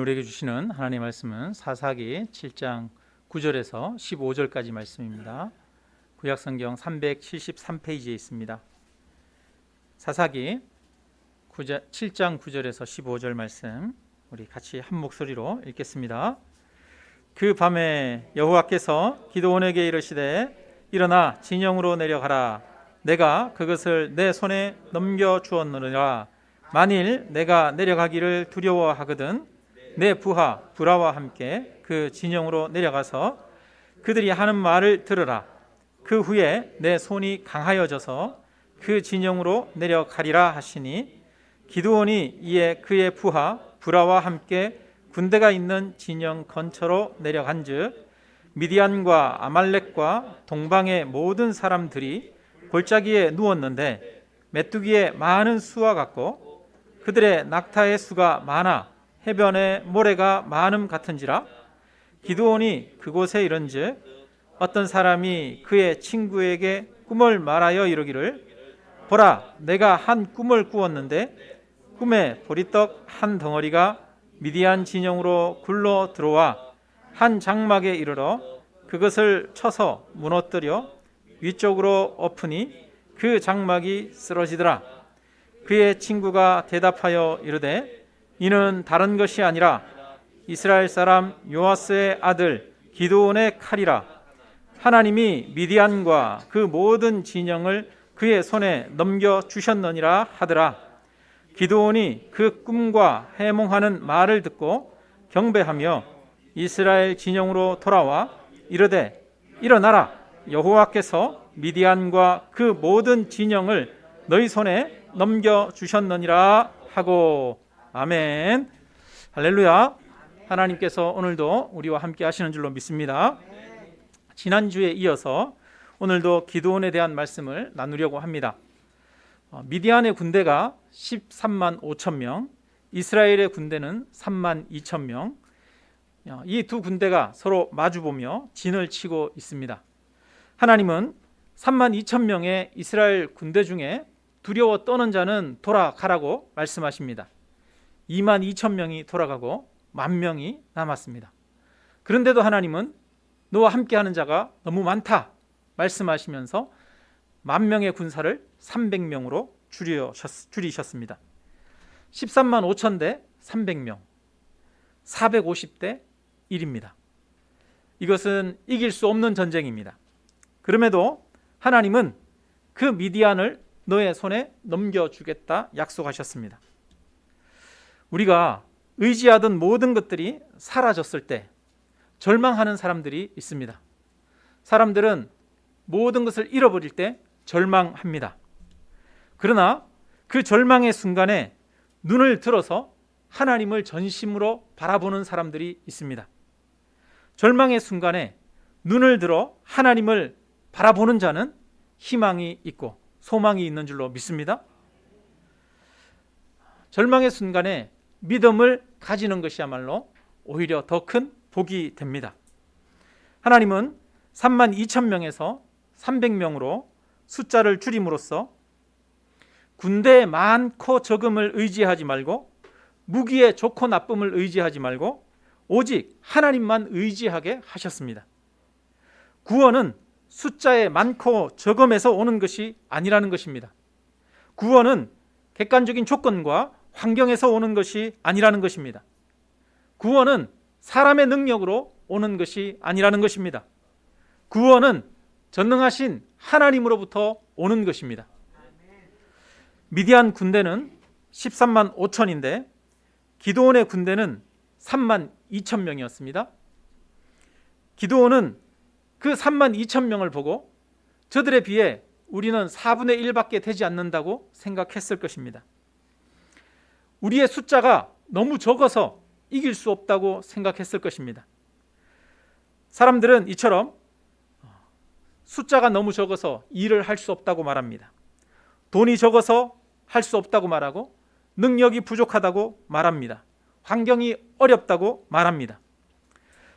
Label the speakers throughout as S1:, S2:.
S1: 우리에게 주시는 하나님의 말씀은 사사기 7장 9절에서 15절까지 말씀입니다. 구약성경 373페이지에 있습니다. 사사기 7장 9절에서 15절 말씀 우리 같이 한 목소리로 읽겠습니다. 그 밤에 여호와께서 기드온에게 이르시되 일어나 진영으로 내려가라. 내가 그것을 내 손에 넘겨주었느니라. 만일 내가 내려가기를 두려워하거든 내 부하 브라와 함께 그 진영으로 내려가서 그들이 하는 말을 들으라. 그 후에 내 손이 강하여져서 그 진영으로 내려가리라 하시니 기드온이 이에 그의 부하 브라와 함께 군대가 있는 진영 근처로 내려간즉 미디안과 아말렉과 동방의 모든 사람들이 골짜기에 누웠는데 메뚜기의 많은 수와 같고 그들의 낙타의 수가 많아 해변에 모래가 많음 같은지라. 기드온이 그곳에 이른즉 어떤 사람이 그의 친구에게 꿈을 말하여 이르기를 보라, 내가 한 꿈을 꾸었는데 꿈에 보리떡 한 덩어리가 미디안 진영으로 굴러 들어와 한 장막에 이르러 그것을 쳐서 무너뜨려 위쪽으로 엎으니 그 장막이 쓰러지더라. 그의 친구가 대답하여 이르되 이는 다른 것이 아니라 이스라엘 사람 요아스의 아들 기드온의 칼이라. 하나님이 미디안과 그 모든 진영을 그의 손에 넘겨주셨느니라 하더라. 기드온이 그 꿈과 해몽하는 말을 듣고 경배하며 이스라엘 진영으로 돌아와 이르되 일어나라. 여호와께서 미디안과 그 모든 진영을 너희 손에 넘겨주셨느니라 하고. 아멘. 할렐루야. 하나님께서 오늘도 우리와 함께 하시는 줄로 믿습니다. 지난주에 이어서 오늘도 기드온에 대한 말씀을 나누려고 합니다. 미디안의 군대가 13만 5천 명, 이스라엘의 군대는 3만 2천 명. 이 두 군대가 서로 마주보며 진을 치고 있습니다. 하나님은 3만 2천 명의 이스라엘 군대 중에 두려워 떠는 자는 돌아가라고 말씀하십니다. 2만 2천 명이 돌아가고 10,000명이 남았습니다. 그런데도 하나님은 너와 함께하는 자가 너무 많다 말씀하시면서 10,000명의 군사를 300명으로 줄이셨습니다. 13만 5천 대 300명, 450대 1입니다. 이것은 이길 수 없는 전쟁입니다. 그럼에도 하나님은 그 미디안을 너의 손에 넘겨주겠다 약속하셨습니다. 우리가 의지하던 모든 것들이 사라졌을 때 절망하는 사람들이 있습니다. 사람들은 모든 것을 잃어버릴 때 절망합니다. 그러나 그 절망의 순간에 눈을 들어서 하나님을 전심으로 바라보는 사람들이 있습니다. 절망의 순간에 눈을 들어 하나님을 바라보는 자는 희망이 있고 소망이 있는 줄로 믿습니다. 절망의 순간에 믿음을 가지는 것이야말로 오히려 더 큰 복이 됩니다. 하나님은 3만 2천 명에서 300명으로 숫자를 줄임으로써 군대의 많고 적음을 의지하지 말고 무기의 좋고 나쁨을 의지하지 말고 오직 하나님만 의지하게 하셨습니다. 구원은 숫자의 많고 적음에서 오는 것이 아니라는 것입니다. 구원은 객관적인 조건과 환경에서 오는 것이 아니라는 것입니다. 구원은 사람의 능력으로 오는 것이 아니라는 것입니다. 구원은 전능하신 하나님으로부터 오는 것입니다. 미디안 군대는 13만 5천인데 기드온의 군대는 3만 2천 명이었습니다. 기드온은 그 3만 2천 명을 보고 저들에 비해 우리는 4분의 1밖에 되지 않는다고 생각했을 것입니다. 우리의 숫자가 너무 적어서 이길 수 없다고 생각했을 것입니다. 사람들은 이처럼 숫자가 너무 적어서 일을 할 수 없다고 말합니다. 돈이 적어서 할 수 없다고 말하고 능력이 부족하다고 말합니다. 환경이 어렵다고 말합니다.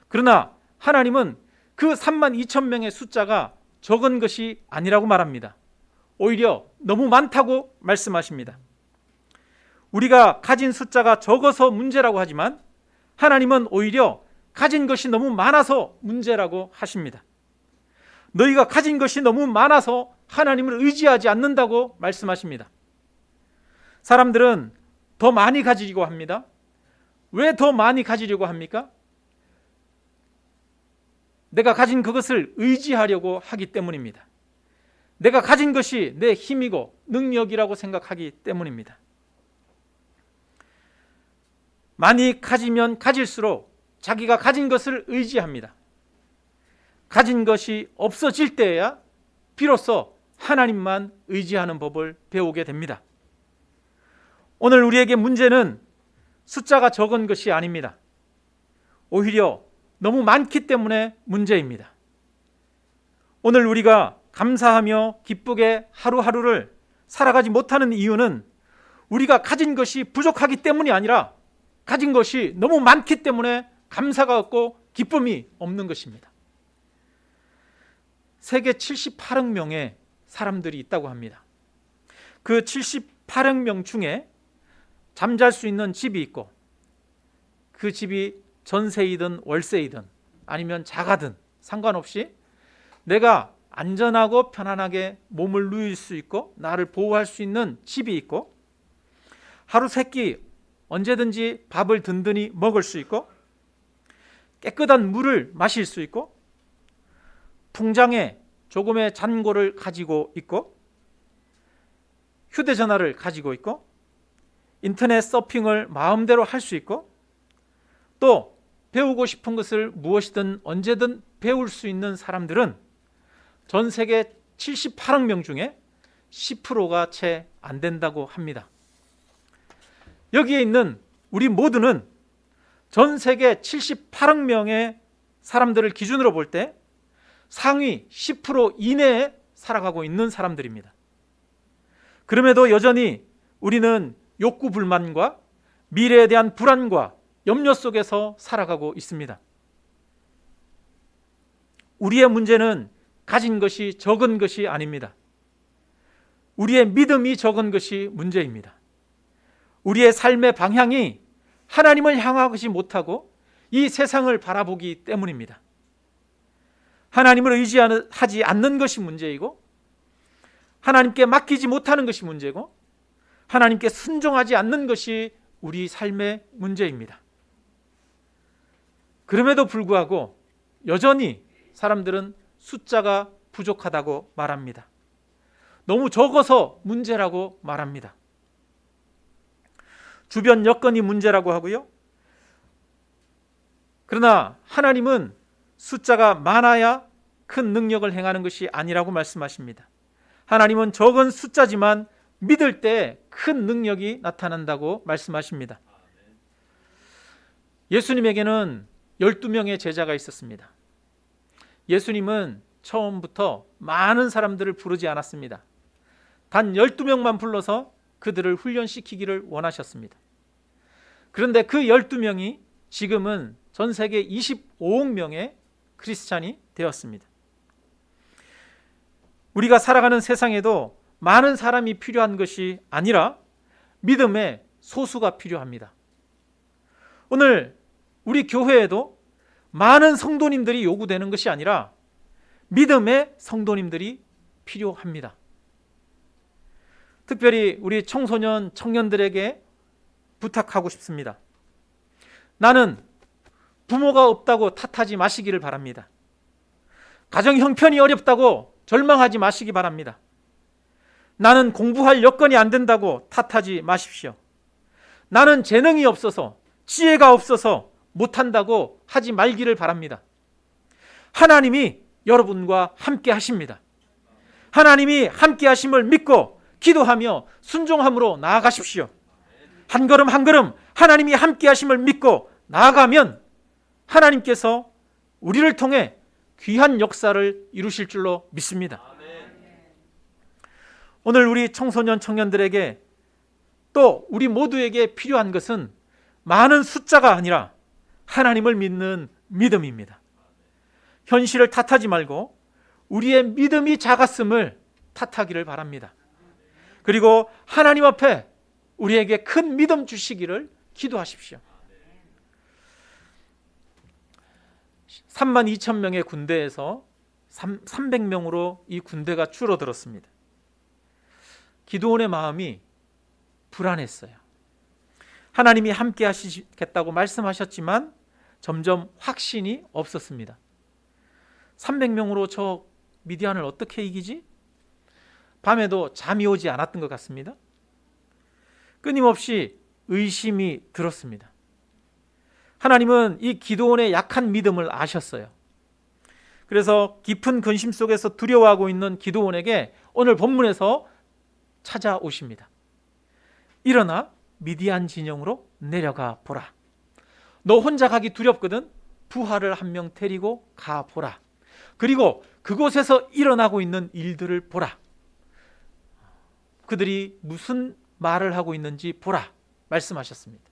S1: 그러나 하나님은 그 3만 2천 명의 숫자가 적은 것이 아니라고 말합니다. 오히려 너무 많다고 말씀하십니다. 우리가 가진 숫자가 적어서 문제라고 하지만 하나님은 오히려 가진 것이 너무 많아서 문제라고 하십니다. 너희가 가진 것이 너무 많아서 하나님을 의지하지 않는다고 말씀하십니다. 사람들은 더 많이 가지려고 합니다. 왜 더 많이 가지려고 합니까? 내가 가진 그것을 의지하려고 하기 때문입니다. 내가 가진 것이 내 힘이고 능력이라고 생각하기 때문입니다. 많이 가지면 가질수록 자기가 가진 것을 의지합니다. 가진 것이 없어질 때에야 비로소 하나님만 의지하는 법을 배우게 됩니다. 오늘 우리에게 문제는 숫자가 적은 것이 아닙니다. 오히려 너무 많기 때문에 문제입니다. 오늘 우리가 감사하며 기쁘게 하루하루를 살아가지 못하는 이유는 우리가 가진 것이 부족하기 때문이 아니라 가진 것이 너무 많기 때문에 감사가 없고 기쁨이 없는 것입니다. 세계 78억 명의 사람들이 있다고 합니다. 그 78억 명 중에 잠잘 수 있는 집이 있고 그 집이 전세이든 월세이든 아니면 자가든 상관없이 내가 안전하고 편안하게 몸을 누일 수 있고 나를 보호할 수 있는 집이 있고 하루 세끼 언제든지 밥을 든든히 먹을 수 있고 깨끗한 물을 마실 수 있고 통장에 조금의 잔고를 가지고 있고 휴대전화를 가지고 있고 인터넷 서핑을 마음대로 할 수 있고 또 배우고 싶은 것을 무엇이든 언제든 배울 수 있는 사람들은 전 세계 78억 명 중에 10%가 채 안 된다고 합니다. 여기에 있는 우리 모두는 전 세계 78억 명의 사람들을 기준으로 볼 때 상위 10% 이내에 살아가고 있는 사람들입니다. 그럼에도 여전히 우리는 욕구 불만과 미래에 대한 불안과 염려 속에서 살아가고 있습니다. 우리의 문제는 가진 것이 적은 것이 아닙니다. 우리의 믿음이 적은 것이 문제입니다. 우리의 삶의 방향이 하나님을 향하지 못하고 이 세상을 바라보기 때문입니다. 하나님을 의지하지 않는 것이 문제이고 하나님께 맡기지 못하는 것이 문제고 하나님께 순종하지 않는 것이 우리 삶의 문제입니다. 그럼에도 불구하고 여전히 사람들은 숫자가 부족하다고 말합니다. 너무 적어서 문제라고 말합니다. 주변 여건이 문제라고 하고요. 그러나 하나님은 숫자가 많아야 큰 능력을 행하는 것이 아니라고 말씀하십니다. 하나님은 적은 숫자지만 믿을 때 큰 능력이 나타난다고 말씀하십니다. 예수님에게는 12명의 제자가 있었습니다. 예수님은 처음부터 많은 사람들을 부르지 않았습니다. 단 12명만 불러서 그들을 훈련시키기를 원하셨습니다. 그런데 그 12명이 지금은 전 세계 25억 명의 크리스찬이 되었습니다. 우리가 살아가는 세상에도 많은 사람이 필요한 것이 아니라 믿음의 소수가 필요합니다. 오늘 우리 교회에도 많은 성도님들이 요구되는 것이 아니라 믿음의 성도님들이 필요합니다. 특별히 우리 청소년, 청년들에게 부탁하고 싶습니다. 나는 부모가 없다고 탓하지 마시기를 바랍니다. 가정 형편이 어렵다고 절망하지 마시기 바랍니다. 나는 공부할 여건이 안 된다고 탓하지 마십시오. 나는 재능이 없어서 지혜가 없어서 못한다고 하지 말기를 바랍니다. 하나님이 여러분과 함께 하십니다. 하나님이 함께 하심을 믿고 기도하며 순종함으로 나아가십시오. 한 걸음 한 걸음 하나님이 함께 하심을 믿고 나아가면 하나님께서 우리를 통해 귀한 역사를 이루실 줄로 믿습니다. 오늘 우리 청소년 청년들에게 또 우리 모두에게 필요한 것은 많은 숫자가 아니라 하나님을 믿는 믿음입니다. 현실을 탓하지 말고 우리의 믿음이 작았음을 탓하기를 바랍니다. 그리고 하나님 앞에 우리에게 큰 믿음 주시기를 기도하십시오. 32,000명의 군대에서 300명으로 이 군대가 줄어들었습니다. 기드온의 마음이 불안했어요. 하나님이 함께 하시겠다고 말씀하셨지만 점점 확신이 없었습니다. 300명으로 저 미디안을 어떻게 이기지? 밤에도 잠이 오지 않았던 것 같습니다. 끊임없이 의심이 들었습니다. 하나님은 이 기드온의 약한 믿음을 아셨어요. 그래서 깊은 근심 속에서 두려워하고 있는 기드온에게 오늘 본문에서 찾아오십니다. 일어나 미디안 진영으로 내려가 보라. 너 혼자 가기 두렵거든. 부하를 한 명 데리고 가 보라. 그리고 그곳에서 일어나고 있는 일들을 보라. 그들이 무슨 말을 하고 있는지 보라 말씀하셨습니다.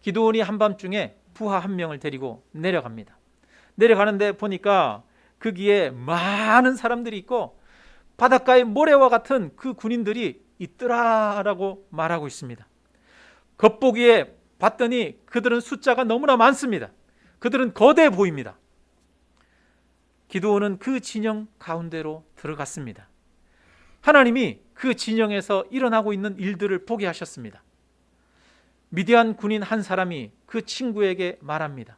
S1: 기드온이 한밤중에 부하 한 명을 데리고 내려갑니다. 내려가는데 보니까 거기에 많은 사람들이 있고 바닷가의 모래와 같은 그 군인들이 있더라라고 말하고 있습니다. 겉보기에 봤더니 그들은 숫자가 너무나 많습니다. 그들은 거대해 보입니다. 기드온은 그 진영 가운데로 들어갔습니다. 하나님이 그 진영에서 일어나고 있는 일들을 보게 하셨습니다. 미디안 군인 한 사람이 그 친구에게 말합니다.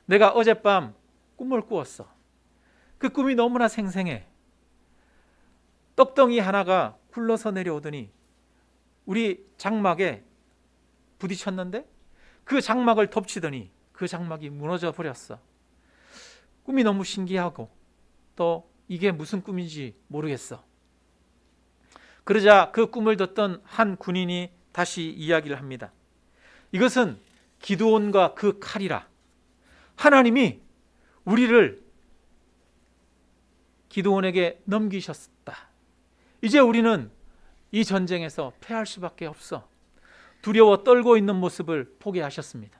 S1: 내가 어젯밤 꿈을 꾸었어. 그 꿈이 너무나 생생해. 떡덩이 하나가 굴러서 내려오더니 우리 장막에 부딪혔는데 그 장막을 덮치더니 그 장막이 무너져 버렸어. 꿈이 너무 신기하고 또 이게 무슨 꿈인지 모르겠어. 그러자 그 꿈을 듣던 한 군인이 다시 이야기를 합니다. 이것은 기드온과 그 칼이라. 하나님이 우리를 기드온에게 넘기셨다. 이제 우리는 이 전쟁에서 패할 수밖에 없어. 두려워 떨고 있는 모습을 보게 하셨습니다.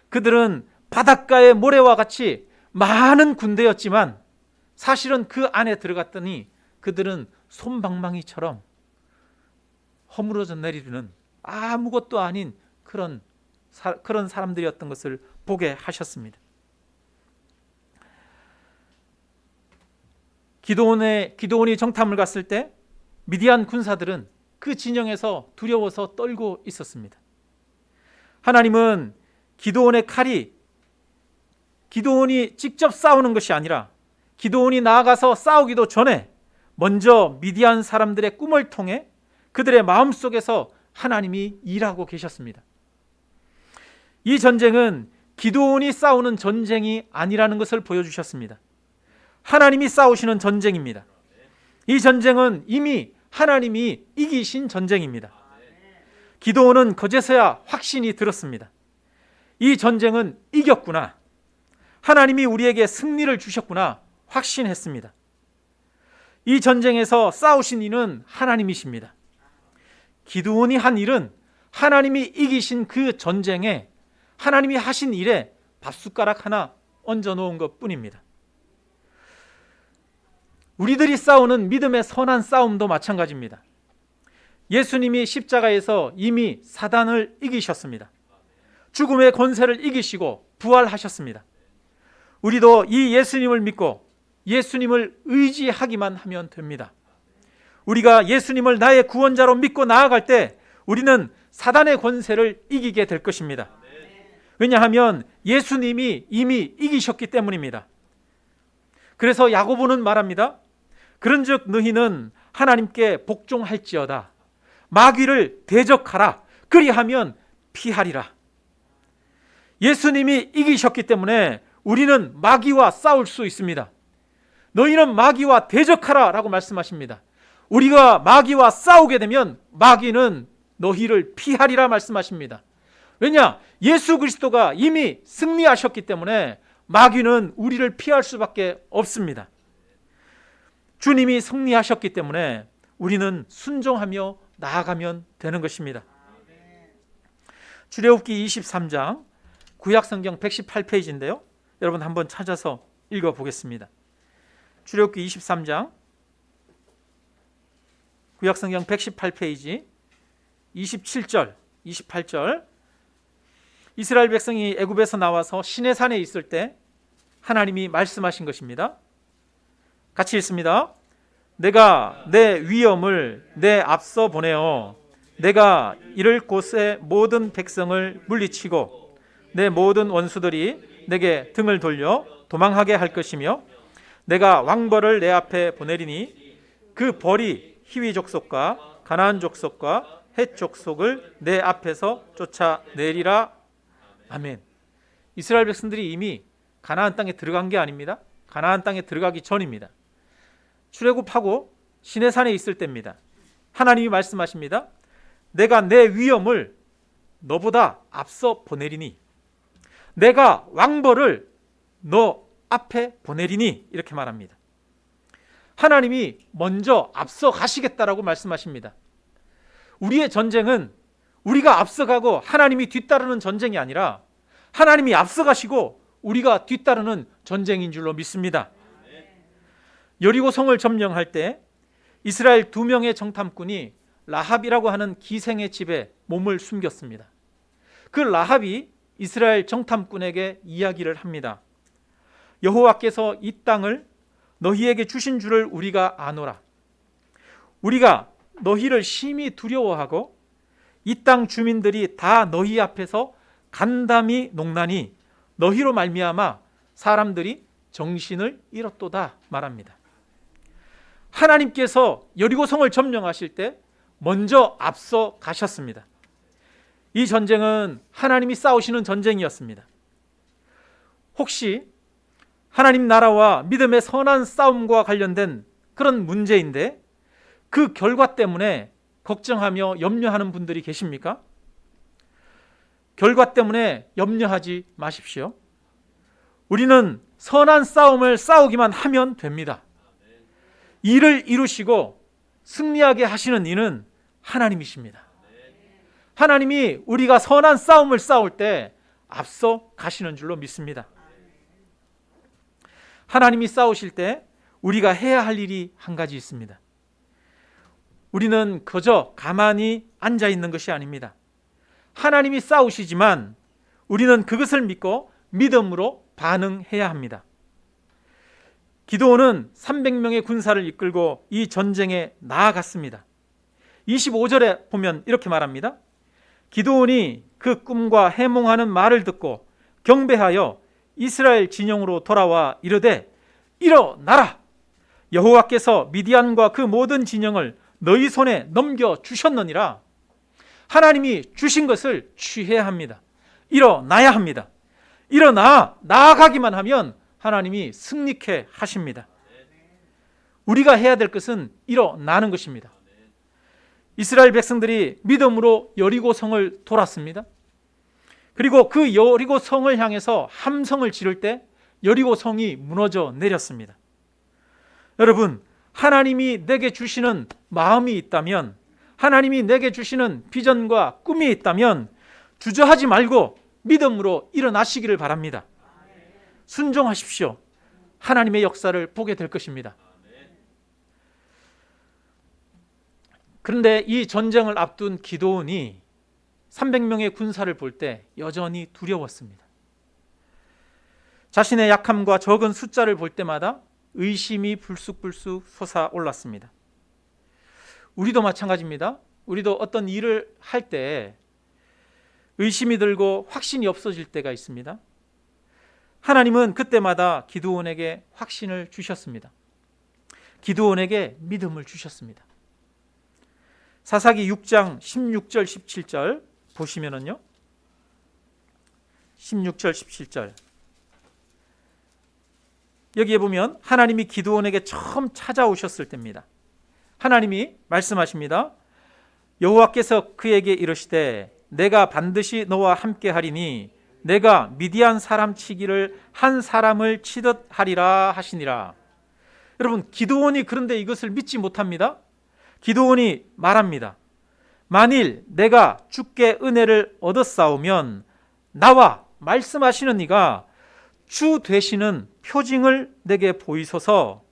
S1: 그들은 바닷가의 모래와 같이 많은 군대였지만 사실은 그 안에 들어갔더니 그들은 솜방망이처럼 허물어져 내리는 아무것도 아닌 그런 사람들이었던 것을 보게 하셨습니다. 기드온이 정탐을 갔을 때 미디안 군사들은 그 진영에서 두려워서 떨고 있었습니다. 하나님은 기드온의 칼이 기드온이 직접 싸우는 것이 아니라 기드온이 나아가서 싸우기도 전에 먼저 미디안 사람들의 꿈을 통해 그들의 마음속에서 하나님이 일하고 계셨습니다. 이 전쟁은 기드온이 싸우는 전쟁이 아니라는 것을 보여주셨습니다. 하나님이 싸우시는 전쟁입니다. 이 전쟁은 이미 하나님이 이기신 전쟁입니다. 기드온은 그제서야 확신이 들었습니다. 이 전쟁은 이겼구나. 하나님이 우리에게 승리를 주셨구나 확신했습니다. 이 전쟁에서 싸우신 이는 하나님이십니다. 기드온이 한 일은 하나님이 이기신 그 전쟁에 하나님이 하신 일에 밥숟가락 하나 얹어 놓은 것 뿐입니다. 우리들이 싸우는 믿음의 선한 싸움도 마찬가지입니다. 예수님이 십자가에서 이미 사단을 이기셨습니다. 죽음의 권세를 이기시고 부활하셨습니다. 우리도 이 예수님을 믿고 예수님을 의지하기만 하면 됩니다. 우리가 예수님을 나의 구원자로 믿고 나아갈 때 우리는 사단의 권세를 이기게 될 것입니다. 왜냐하면 예수님이 이미 이기셨기 때문입니다. 그래서 야고보는 말합니다. 그런즉 너희는 하나님께 복종할지어다. 마귀를 대적하라. 그리하면 피하리라. 예수님이 이기셨기 때문에 우리는 마귀와 싸울 수 있습니다. 너희는 마귀와 대적하라 라고 말씀하십니다. 우리가 마귀와 싸우게 되면 마귀는 너희를 피하리라 말씀하십니다. 왜냐? 예수 그리스도가 이미 승리하셨기 때문에 마귀는 우리를 피할 수밖에 없습니다. 주님이 승리하셨기 때문에 우리는 순종하며 나아가면 되는 것입니다. 출애굽기 23장 구약성경 118페이지인데요. 여러분 한번 찾아서 읽어보겠습니다. 출애굽기 23장 구약성경 118페이지 27절 28절 이스라엘 백성이 애굽에서 나와서 시내산에 있을 때 하나님이 말씀하신 것입니다. 같이 읽습니다. 내가 내 위엄을 내 앞서 보내어 내가 이를 곳의 모든 백성을 물리치고 내 모든 원수들이 내게 등을 돌려 도망하게 할 것이며 내가 왕벌을 내 앞에 보내리니 그 벌이 히위 족속과 가나안 족속과 헷 족속을 내 앞에서 쫓아내리라. 아멘. 이스라엘 백성들이 이미 가나안 땅에 들어간 게 아닙니다. 가나안 땅에 들어가기 전입니다. 출애굽하고 시내산에 있을 때입니다. 하나님이 말씀하십니다. 내가 내 위엄을 너보다 앞서 보내리니 내가 왕벌을 너 앞에 보내리니 이렇게 말합니다. 하나님이 먼저 앞서 가시겠다라고 말씀하십니다. 우리의 전쟁은 우리가 앞서가고 하나님이 뒤따르는 전쟁이 아니라 하나님이 앞서가시고 우리가 뒤따르는 전쟁인 줄로 믿습니다. 여리고 성을 점령할 때 이스라엘 2명의 정탐꾼이 라합이라고 하는 기생의 집에 몸을 숨겼습니다. 그 라합이 이스라엘 정탐꾼에게 이야기를 합니다. 여호와께서 이 땅을 너희에게 주신 줄을 우리가 아노라. 우리가 너희를 심히 두려워하고 이 땅 주민들이 다 너희 앞에서 간담이 농나니 너희로 말미암아 사람들이 정신을 잃었도다 말합니다. 하나님께서 여리고성을 점령하실 때 먼저 앞서 가셨습니다. 이 전쟁은 하나님이 싸우시는 전쟁이었습니다. 혹시 하나님 나라와 믿음의 선한 싸움과 관련된 그런 문제인데 그 결과 때문에 걱정하며 염려하는 분들이 계십니까? 결과 때문에 염려하지 마십시오. 우리는 선한 싸움을 싸우기만 하면 됩니다. 일을 이루시고 승리하게 하시는 이는 하나님이십니다. 하나님이 우리가 선한 싸움을 싸울 때 앞서 가시는 줄로 믿습니다. 하나님이 싸우실 때 우리가 해야 할 일이 한 가지 있습니다. 우리는 그저 가만히 앉아 있는 것이 아닙니다. 하나님이 싸우시지만 우리는 그것을 믿고 믿음으로 반응해야 합니다. 기드온은 300명의 군사를 이끌고 이 전쟁에 나아갔습니다. 25절에 보면 이렇게 말합니다. 기드온이 그 꿈과 해몽하는 말을 듣고 경배하여 이스라엘 진영으로 돌아와 이르되 일어나라. 여호와께서 미디안과 그 모든 진영을 너희 손에 넘겨주셨느니라. 하나님이 주신 것을 취해야 합니다. 일어나야 합니다. 일어나 나아가기만 하면 하나님이 승리케 하십니다. 우리가 해야 될 것은 일어나는 것입니다. 이스라엘 백성들이 믿음으로 여리고성을 돌았습니다. 그리고 그 여리고성을 향해서 함성을 지를 때 여리고성이 무너져 내렸습니다. 여러분, 하나님이 내게 주시는 마음이 있다면, 하나님이 내게 주시는 비전과 꿈이 있다면 주저하지 말고 믿음으로 일어나시기를 바랍니다. 순종하십시오. 하나님의 역사를 보게 될 것입니다. 그런데 이 전쟁을 앞둔 기드온이 300명의 군사를 볼 때 여전히 두려웠습니다. 자신의 약함과 적은 숫자를 볼 때마다 의심이 불쑥불쑥 솟아올랐습니다. 우리도 마찬가지입니다. 우리도 어떤 일을 할 때 의심이 들고 확신이 없어질 때가 있습니다. 하나님은 그때마다 기드온에게 확신을 주셨습니다. 기드온에게 믿음을 주셨습니다. 사사기 6장 16절 17절 보시면은요, 16절 17절 여기에 보면 하나님이 기드온에게 처음 찾아오셨을 때입니다. 하나님이 말씀하십니다. 여호와께서 그에게 이르시되 내가 반드시 너와 함께 하리니 내가 미디안 사람 치기를 한 사람을 치듯 하리라 하시니라. 여러분, 기드온이 그런데 이것을 믿지 못합니다. 기드온이 말합니다. 만일 내가 주께 은혜를 얻었사오면 나와 말씀하시는 이가 주 되시는 표징을 내게 보이소서.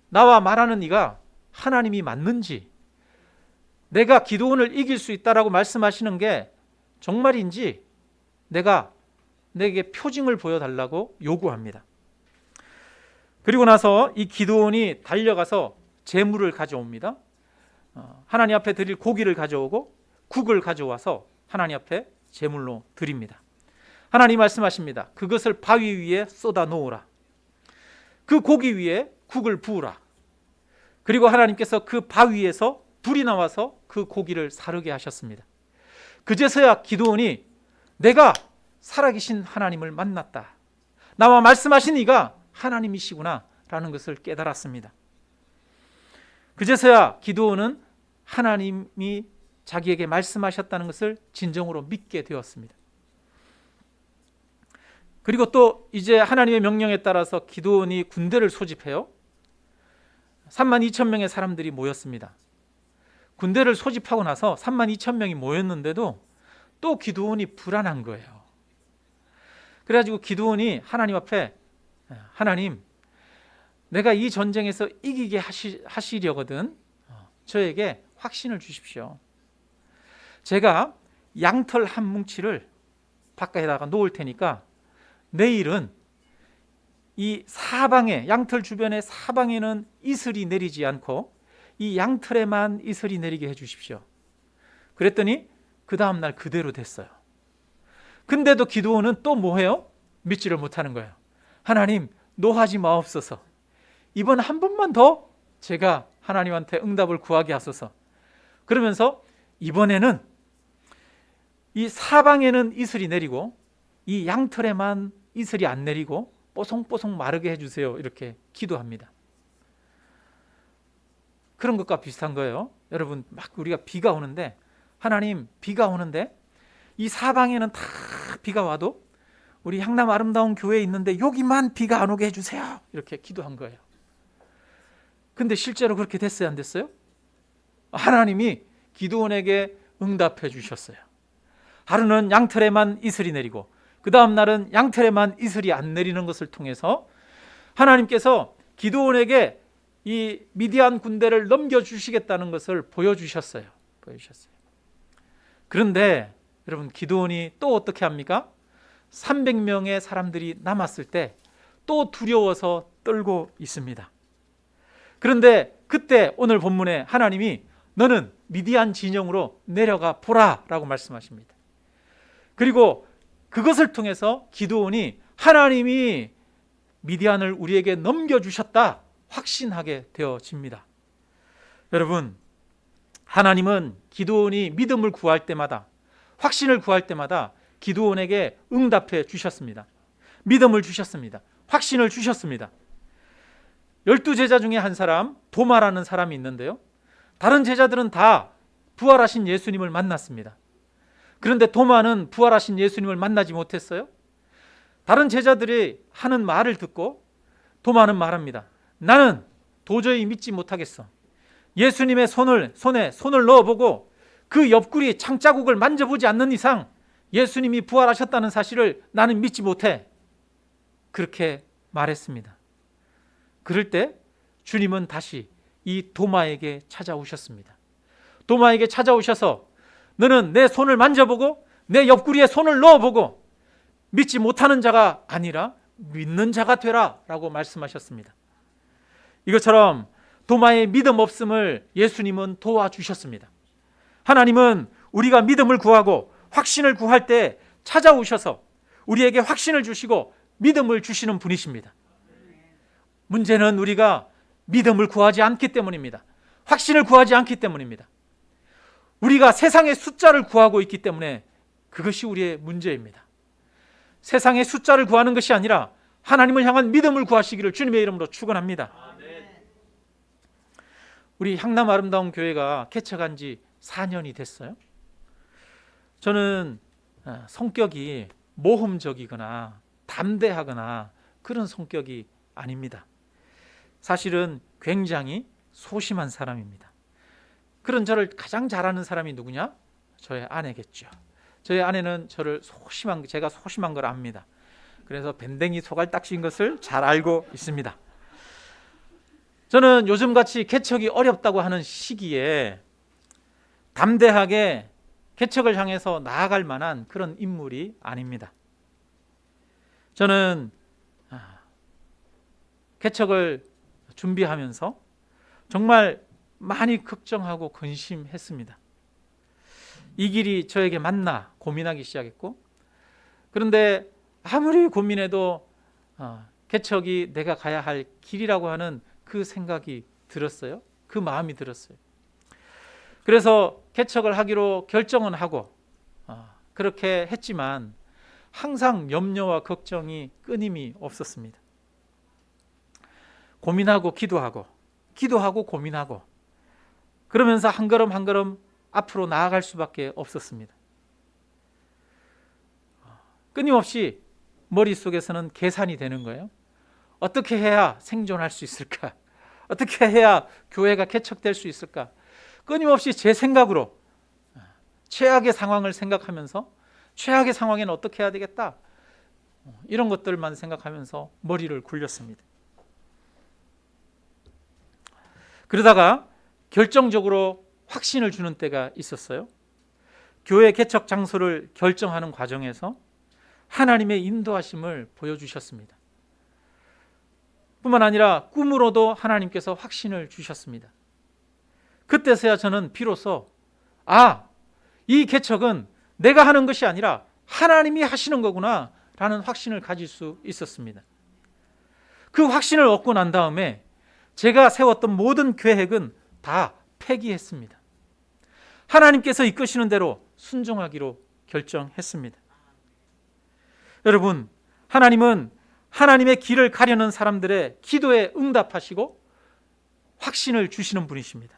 S1: 나와 말하는 이가 하나님이 맞는지, 내가 기드온을 이길 수 있다라고 말씀하시는 게 정말인지 내게 표징을 보여달라고 요구합니다. 그리고 나서 이 기드온이 달려가서 제물을 가져옵니다. 하나님 앞에 드릴 고기를 가져오고 국을 가져와서 하나님 앞에 제물로 드립니다. 하나님 말씀하십니다. 그것을 바위 위에 쏟아 놓으라. 그 고기 위에 국을 부으라. 그리고 하나님께서 그 바위에서 불이 나와서 그 고기를 사르게 하셨습니다. 그제서야 기드온이 내가 살아계신 하나님을 만났다. 나와 말씀하신 이가 하나님이시구나 라는 것을 깨달았습니다. 그제서야 기드온은 하나님이 자기에게 말씀하셨다는 것을 진정으로 믿게 되었습니다. 그리고 또 이제 하나님의 명령에 따라서 기드온이 군대를 소집해요. 32,000명의 사람들이 모였습니다. 군대를 소집하고 나서 32,000명이 모였는데도 또 기드온이 불안한 거예요. 그래가지고 기드온이 하나님 앞에 하나님, 내가 이 전쟁에서 이기게 하시려거든 저에게 확신을 주십시오. 제가 양털 한 뭉치를 바깥에다가 놓을 테니까 내일은 이 사방에, 양털 주변의 사방에는 이슬이 내리지 않고 이 양털에만 이슬이 내리게 해주십시오. 그랬더니 그 다음날 그대로 됐어요. 근데도 기드온은 또 뭐해요? 믿지를 못하는 거예요. 하나님, 노하지 마옵소서. 이번 한 번만 더 제가 하나님한테 응답을 구하게 하소서. 그러면서 이번에는 이 사방에는 이슬이 내리고 이 양털에만 이슬이 안 내리고 뽀송뽀송 마르게 해주세요. 이렇게 기도합니다. 그런 것과 비슷한 거예요. 여러분, 막 우리가 비가 오는데, 하나님, 비가 오는데 이 사방에는 다 비가 와도 우리 향남 아름다운 교회에 있는데 여기만 비가 안 오게 해주세요. 이렇게 기도한 거예요. 근데 실제로 그렇게 됐어요, 안 됐어요? 하나님이 기드온에게 응답해 주셨어요. 하루는 양털에만 이슬이 내리고 그 다음 날은 양털에만 이슬이 안 내리는 것을 통해서 하나님께서 기드온에게 이 미디안 군대를 넘겨주시겠다는 것을 보여주셨어요. 그런데 여러분, 기드온이 또 어떻게 합니까? 300명의 사람들이 남았을 때 또 두려워서 떨고 있습니다. 그런데 그때 오늘 본문에 하나님이 너는 미디안 진영으로 내려가 보라 라고 말씀하십니다. 그리고 그것을 통해서 기드온이 하나님이 미디안을 우리에게 넘겨주셨다 확신하게 되어집니다. 여러분, 하나님은 기드온이 믿음을 구할 때마다, 확신을 구할 때마다 기드온에게 응답해 주셨습니다. 믿음을 주셨습니다. 확신을 주셨습니다. 12제자 중에 한 사람, 도마라는 사람이 있는데요, 다른 제자들은 다 부활하신 예수님을 만났습니다. 그런데 도마는 부활하신 예수님을 만나지 못했어요. 다른 제자들이 하는 말을 듣고 도마는 말합니다. 나는 도저히 믿지 못하겠어. 예수님의 손에 손을 넣어보고 그 옆구리 창자국을 만져보지 않는 이상 예수님이 부활하셨다는 사실을 나는 믿지 못해. 그렇게 말했습니다. 그럴 때 주님은 다시 이 도마에게 찾아오셨습니다. 도마에게 찾아오셔서 너는 내 손을 만져보고 내 옆구리에 손을 넣어보고 믿지 못하는 자가 아니라 믿는 자가 되라 라고 말씀하셨습니다. 이것처럼 도마의 믿음 없음을 예수님은 도와주셨습니다. 하나님은 우리가 믿음을 구하고 확신을 구할 때 찾아오셔서 우리에게 확신을 주시고 믿음을 주시는 분이십니다. 문제는 우리가 믿음을 구하지 않기 때문입니다. 확신을 구하지 않기 때문입니다. 우리가 세상의 숫자를 구하고 있기 때문에 그것이 우리의 문제입니다. 세상의 숫자를 구하는 것이 아니라 하나님을 향한 믿음을 구하시기를 주님의 이름으로 축원합니다. 우리 향남 아름다운 교회가 개척한 지 4년이 됐어요. 저는 성격이 모험적이거나 담대하거나 그런 성격이 아닙니다. 사실은 굉장히 소심한 사람입니다. 그런 저를 가장 잘 아는 사람이 누구냐? 저의 아내겠죠. 저희 아내는 저를 제가 소심한 걸 압니다. 그래서 밴댕이 소갈딱지인 것을 잘 알고 있습니다. 저는 요즘같이 개척이 어렵다고 하는 시기에 담대하게 개척을 향해서 나아갈 만한 그런 인물이 아닙니다. 저는 개척을 준비하면서 정말 많이 걱정하고 근심했습니다. 이 길이 저에게 맞나 고민하기 시작했고, 그런데 아무리 고민해도 개척이 내가 가야 할 길이라고 하는 그 생각이 들었어요. 그 마음이 들었어요. 그래서 개척을 하기로 결정은 하고 그렇게 했지만 항상 염려와 걱정이 끊임이 없었습니다. 고민하고 기도하고 고민하고 그러면서 한 걸음 한 걸음 앞으로 나아갈 수밖에 없었습니다. 끊임없이 머릿속에서는 계산이 되는 거예요. 어떻게 해야 생존할 수 있을까? 어떻게 해야 교회가 개척될 수 있을까? 끊임없이 제 생각으로 최악의 상황을 생각하면서 최악의 상황에는 어떻게 해야 되겠다, 이런 것들만 생각하면서 머리를 굴렸습니다. 그러다가 결정적으로 확신을 주는 때가 있었어요. 교회 개척 장소를 결정하는 과정에서 하나님의 인도하심을 보여주셨습니다. 뿐만 아니라 꿈으로도 하나님께서 확신을 주셨습니다. 그때서야 저는 비로소 이 개척은 내가 하는 것이 아니라 하나님이 하시는 거구나 라는 확신을 가질 수 있었습니다. 그 확신을 얻고 난 다음에 제가 세웠던 모든 계획은 다 폐기했습니다. 하나님께서 이끄시는 대로 순종하기로 결정했습니다. 여러분, 하나님은 하나님의 길을 가려는 사람들의 기도에 응답하시고 확신을 주시는 분이십니다.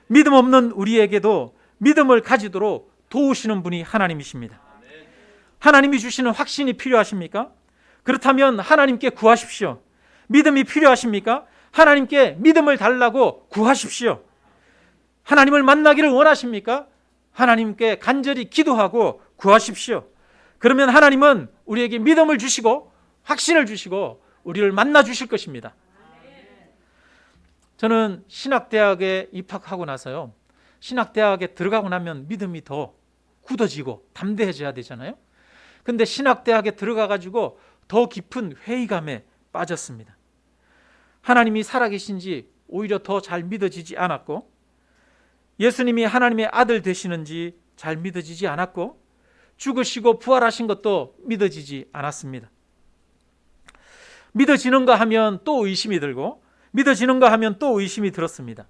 S1: 믿음 없는 우리에게도 믿음을 가지도록 도우시는 분이 하나님이십니다. 하나님이 주시는 확신이 필요하십니까? 그렇다면 하나님께 구하십시오. 믿음이 필요하십니까? 하나님께 믿음을 달라고 구하십시오. 하나님을 만나기를 원하십니까? 하나님께 간절히 기도하고 구하십시오. 그러면 하나님은 우리에게 믿음을 주시고 확신을 주시고 우리를 만나 주실 것입니다. 저는 신학대학에 입학하고 나서요, 신학대학에 들어가고 나면 믿음이 더 굳어지고 담대해져야 되잖아요. 근데 신학대학에 들어가 가지고 더 깊은 회의감에 빠졌습니다. 하나님이 살아계신지 오히려 더 잘 믿어지지 않았고, 예수님이 하나님의 아들 되시는지 잘 믿어지지 않았고, 죽으시고 부활하신 것도 믿어지지 않았습니다. 믿어지는가 하면 또 의심이 들고, 믿어지는가 하면 또 의심이 들었습니다.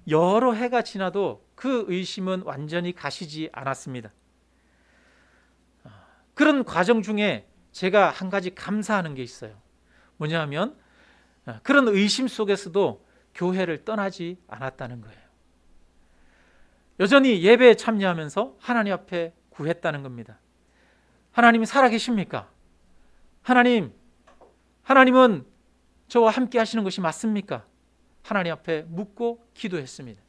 S1: 여러 해가 지나도 그 의심은 완전히 가시지 않았습니다. 그런 과정 중에 제가 한 가지 감사하는 게 있어요. 뭐냐 하면 그런 의심 속에서도 교회를 떠나지 않았다는 거예요. 여전히 예배에 참여하면서 하나님 앞에 구했다는 겁니다. 하나님이 살아계십니까? 하나님은 저와 함께 하시는 것이 맞습니까? 하나님 앞에 묻고 기도했습니다.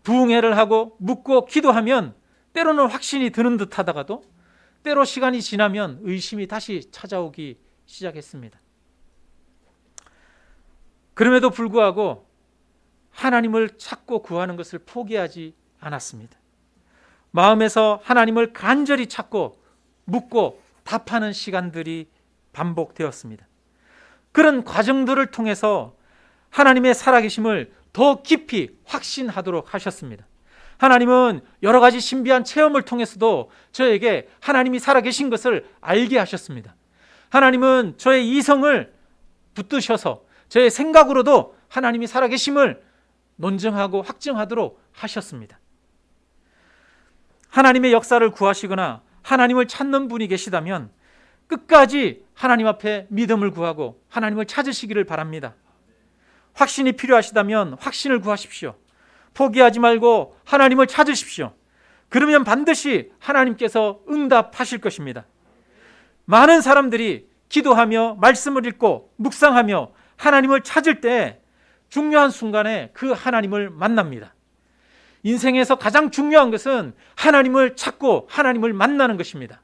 S1: 부흥회를 하고 묻고 기도하면 때로는 확신이 드는 듯 하다가도 때로 시간이 지나면 의심이 다시 찾아오기 시작했습니다. 그럼에도 불구하고 하나님을 찾고 구하는 것을 포기하지 않았습니다. 마음에서 하나님을 간절히 찾고 묻고 답하는 시간들이 반복되었습니다. 그런 과정들을 통해서 하나님의 살아계심을 더 깊이 확신하도록 하셨습니다. 하나님은 여러 가지 신비한 체험을 통해서도 저에게 하나님이 살아계신 것을 알게 하셨습니다. 하나님은 저의 이성을 붙드셔서 저의 생각으로도 하나님이 살아계심을 논증하고 확증하도록 하셨습니다. 하나님의 역사를 구하시거나 하나님을 찾는 분이 계시다면 끝까지 하나님 앞에 믿음을 구하고 하나님을 찾으시기를 바랍니다. 확신이 필요하시다면 확신을 구하십시오. 포기하지 말고 하나님을 찾으십시오. 그러면 반드시 하나님께서 응답하실 것입니다. 많은 사람들이 기도하며 말씀을 읽고 묵상하며 하나님을 찾을 때 중요한 순간에 그 하나님을 만납니다. 인생에서 가장 중요한 것은 하나님을 찾고 하나님을 만나는 것입니다.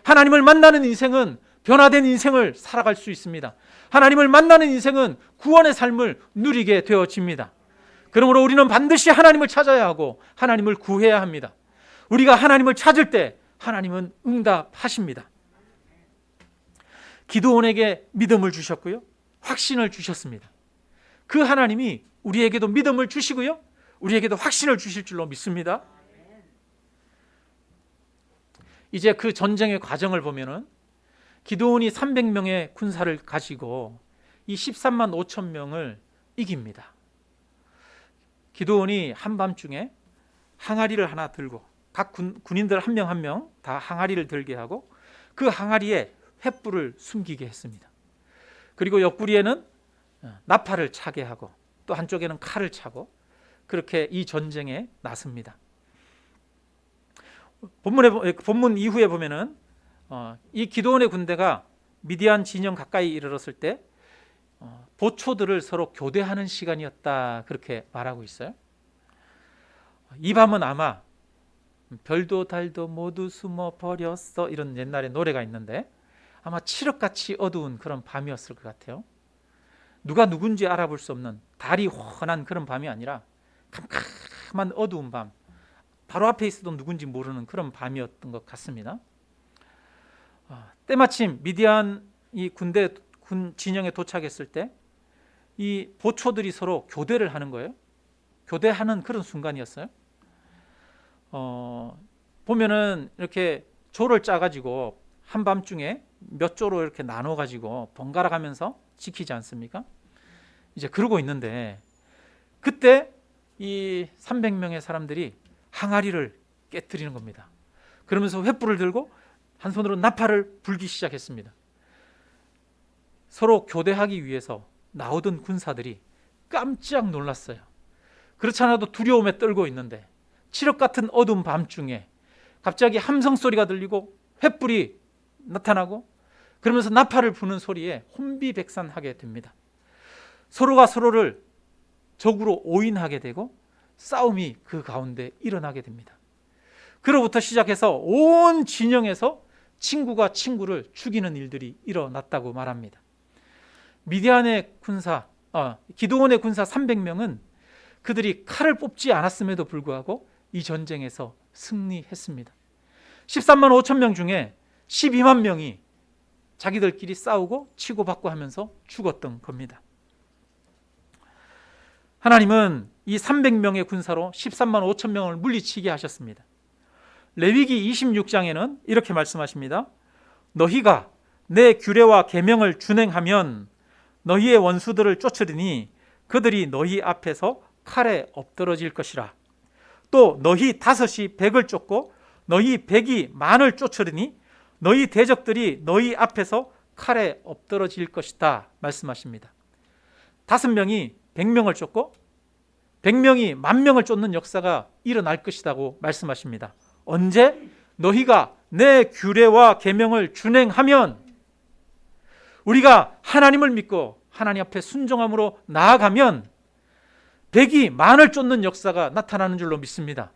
S1: 하나님을 만나는 인생은 변화된 인생을 살아갈 수 있습니다. 하나님을 만나는 인생은 구원의 삶을 누리게 되어집니다. 그러므로 우리는 반드시 하나님을 찾아야 하고 하나님을 구해야 합니다. 우리가 하나님을 찾을 때 하나님은 응답하십니다. 기드온에게 믿음을 주셨고요, 확신을 주셨습니다. 그 하나님이 우리에게도 믿음을 주시고요, 우리에게도 확신을 주실 줄로 믿습니다. 이제 그 전쟁의 과정을 보면은 기드온이 300명의 군사를 가지고 이 13만 5천 명을 이깁니다. 기드온이 한밤중에 항아리를 하나 들고, 각 군인들 한 명 한 명 다 항아리를 들게 하고 그 항아리에 횃불을 숨기게 했습니다. 그리고 옆구리에는 나팔을 차게 하고 또 한쪽에는 칼을 차고 그렇게 이 전쟁에 나섭니다. 본문 이후에 보면은 이 기드온의 군대가 미디안 진영 가까이 이르렀을 때 보초들을 서로 교대하는 시간이었다, 그렇게 말하고 있어요. 이 밤은 아마 별도 달도 모두 숨어 버렸어, 이런 옛날에 노래가 있는데 아마 칠흑같이 어두운 그런 밤이었을 것 같아요. 누가 누군지 알아볼 수 없는 달이 환한 그런 밤이 아니라 캄캄한 어두운 밤, 바로 앞에 있어도 누군지 모르는 그런 밤이었던 것 같습니다. 때마침 미디안 이 군 진영에 도착했을 때 이 보초들이 서로 교대를 하는 거예요. 교대하는 그런 순간이었어요. 보면은 이렇게 조를 짜가지고 한밤중에 몇 조로 이렇게 나눠가지고 번갈아 가면서 지키지 않습니까? 이제 그러고 있는데 그때 이 300명의 사람들이 항아리를 깨뜨리는 겁니다. 그러면서 횃불을 들고 한 손으로 나팔을 불기 시작했습니다. 서로 교대하기 위해서 나오던 군사들이 깜짝 놀랐어요. 그렇지 않아도 두려움에 떨고 있는데 칠흑 같은 어두운 밤중에 갑자기 함성 소리가 들리고 횃불이 나타나고 그러면서 나팔을 부는 소리에 혼비백산하게 됩니다. 서로가 서로를 적으로 오인하게 되고 싸움이 그 가운데 일어나게 됩니다. 그로부터 시작해서 온 진영에서 친구가 친구를 죽이는 일들이 일어났다고 말합니다. 미디안의 군사, 기드온의 군사 300명은 그들이 칼을 뽑지 않았음에도 불구하고 이 전쟁에서 승리했습니다. 13만 5천 명 중에 12만 명이 자기들끼리 싸우고 치고받고 하면서 죽었던 겁니다. 하나님은 이 300명의 군사로 13만 5천 명을 물리치게 하셨습니다. 레위기 26장에는 이렇게 말씀하십니다. 너희가 내 규례와 계명을 준행하면 너희의 원수들을 쫓으리니 그들이 너희 앞에서 칼에 엎드러질 것이라. 또 너희 5이 100을 쫓고 너희 100이 10,000을 쫓으리니 너희 대적들이 너희 앞에서 칼에 엎드러질 것이다 말씀하십니다. 5명이 100명을 쫓고 100명이 10,000명을 쫓는 역사가 일어날 것이라고 말씀하십니다. 언제? 너희가 내 규례와 계명을 준행하면, 우리가 하나님을 믿고 하나님 앞에 순종함으로 나아가면 100이 10,000을 쫓는 역사가 나타나는 줄로 믿습니다.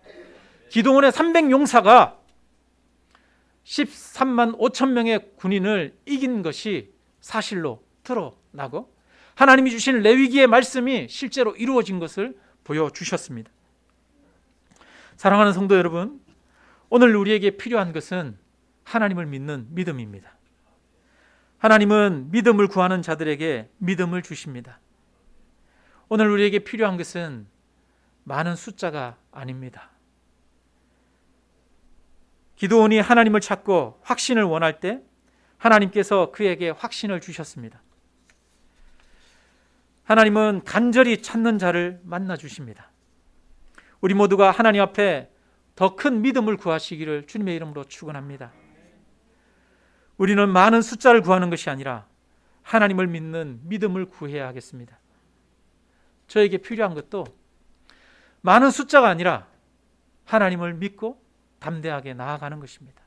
S1: 기드온의 300용사가 13만 5천 명의 군인을 이긴 것이 사실로 드러나고 하나님이 주신 레위기의 말씀이 실제로 이루어진 것을 보여주셨습니다. 사랑하는 성도 여러분, 오늘 우리에게 필요한 것은 하나님을 믿는 믿음입니다. 하나님은 믿음을 구하는 자들에게 믿음을 주십니다. 오늘 우리에게 필요한 것은 많은 숫자가 아닙니다. 기드온이 하나님을 찾고 확신을 원할 때 하나님께서 그에게 확신을 주셨습니다. 하나님은 간절히 찾는 자를 만나 주십니다. 우리 모두가 하나님 앞에 더 큰 믿음을 구하시기를 주님의 이름으로 축원합니다. 우리는 많은 숫자를 구하는 것이 아니라 하나님을 믿는 믿음을 구해야 하겠습니다. 저에게 필요한 것도 많은 숫자가 아니라 하나님을 믿고 담대하게 나아가는 것입니다.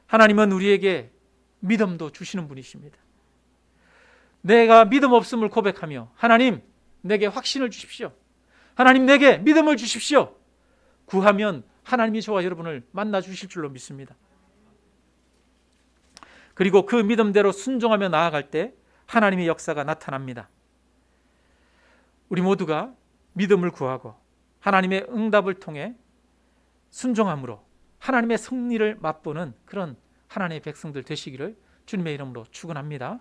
S1: 하나님은 우리에게 믿음도 주시는 분이십니다. 내가 믿음 없음을 고백하며 하나님 내게 확신을 주십시오, 하나님 내게 믿음을 주십시오 구하면 하나님이 저와 여러분을 만나 주실 줄로 믿습니다. 그리고 그 믿음대로 순종하며 나아갈 때 하나님의 역사가 나타납니다. 우리 모두가 믿음을 구하고 하나님의 응답을 통해 순종함으로 하나님의 승리를 맛보는 그런 하나님의 백성들 되시기를 주님의 이름으로 축원합니다.